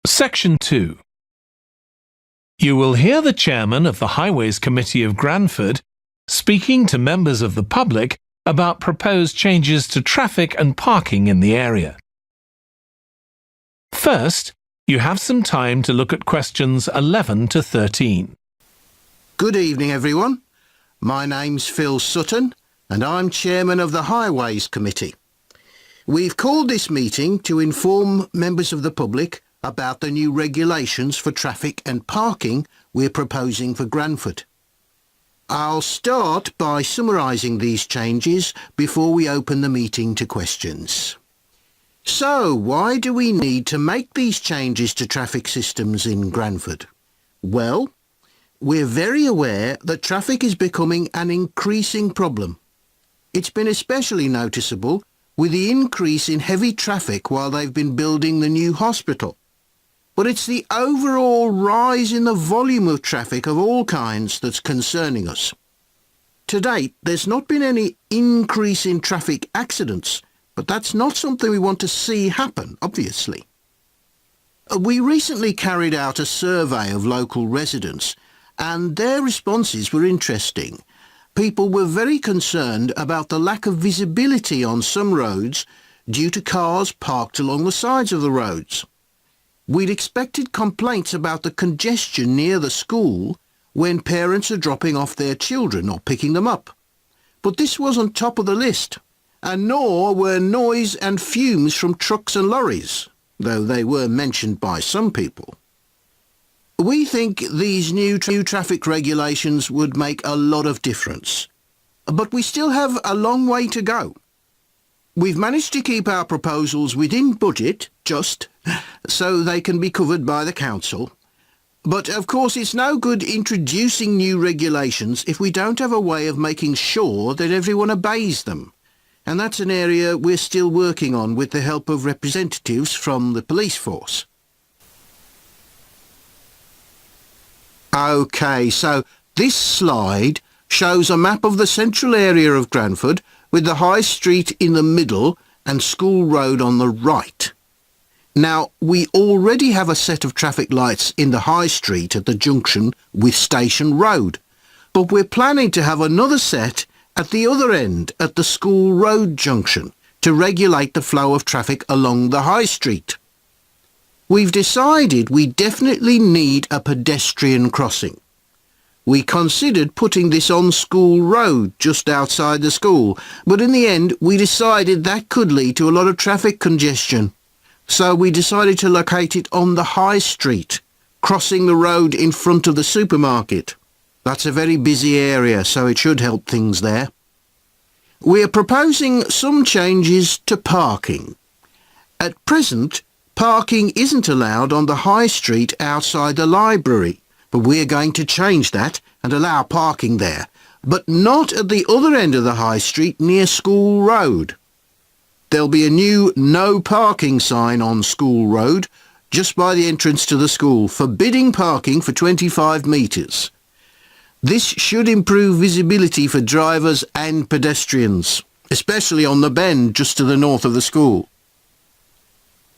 Section 2. You will hear the chairman of the Highways Committee of Granford speaking to members of the public about proposed changes to traffic and parking in the area. First, you have some time to look at questions 11 to 13. Good evening, everyone. My name's Phil Sutton, and I'm chairman of the Highways Committee. We've called this meeting to inform members of the public about the new regulations for traffic and parking we're proposing for Granford. I'll start by summarising these changes before we open the meeting to questions. So, why do we need to make these changes to traffic systems in Granford? Well, we're very aware that traffic is becoming an increasing problem. It's been especially noticeable with the increase in heavy traffic while they've been building the new hospital. But it's the overall rise in the volume of traffic of all kinds that's concerning us. To date, there's not been any increase in traffic accidents, but that's not something we want to see happen, obviously. We recently carried out a survey of local residents, and their responses were interesting. People were very concerned about the lack of visibility on some roads due to cars parked along the sides of the roads. We'd expected complaints about the congestion near the school when parents are dropping off their children or picking them up. But this wasn't top of the list, and nor were noise and fumes from trucks and lorries, though they were mentioned by some people. We think these new traffic regulations would make a lot of difference, but we still have a long way to go. We've managed to keep our proposals within budget, so they can be covered by the council. But of course it's no good introducing new regulations if we don't have a way of making sure that everyone obeys them. And that's an area we're still working on with the help of representatives from the police force. OK, so this slide shows a map of the central area of Granford with the High Street in the middle and School Road on the right. Now, we already have a set of traffic lights in the High Street at the junction with Station Road, but we're planning to have another set at the other end at the School Road junction to regulate the flow of traffic along the High Street. We've decided we definitely need a pedestrian crossing. We considered putting this on School Road just outside the school, but in the end we decided that could lead to a lot of traffic congestion. So we decided to locate it on the High Street, crossing the road in front of the supermarket. That's a very busy area, so it should help things there. We're proposing some changes to parking. At present, parking isn't allowed on the High Street outside the library, but we're going to change that and allow parking there, but not at the other end of the High Street near School Road. There'll be a new no parking sign on School Road just by the entrance to the school, forbidding parking for 25 metres. This should improve visibility for drivers and pedestrians, especially on the bend just to the north of the school.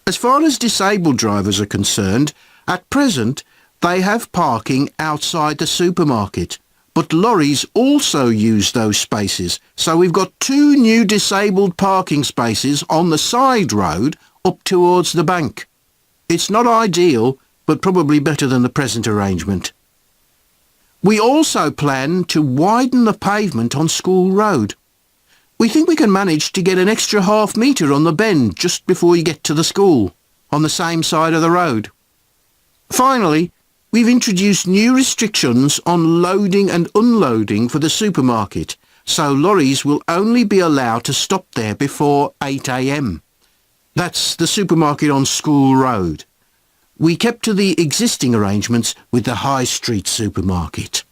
As far as disabled drivers are concerned, at present they have parking outside the supermarket, but lorries also use those spaces, so we've got 2 new disabled parking spaces on the side road up towards the bank. It's not ideal, but probably better than the present arrangement. We also plan to widen the pavement on School Road. We think we can manage to get an extra half metre on the bend just before you get to the school, on the same side of the road. Finally, we've introduced new restrictions on loading and unloading for the supermarket, so lorries will only be allowed to stop there before 8 a.m. That's the supermarket on School Road. We kept to the existing arrangements with the High Street supermarket.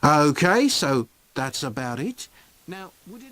OK, so that's about it. Now, would it...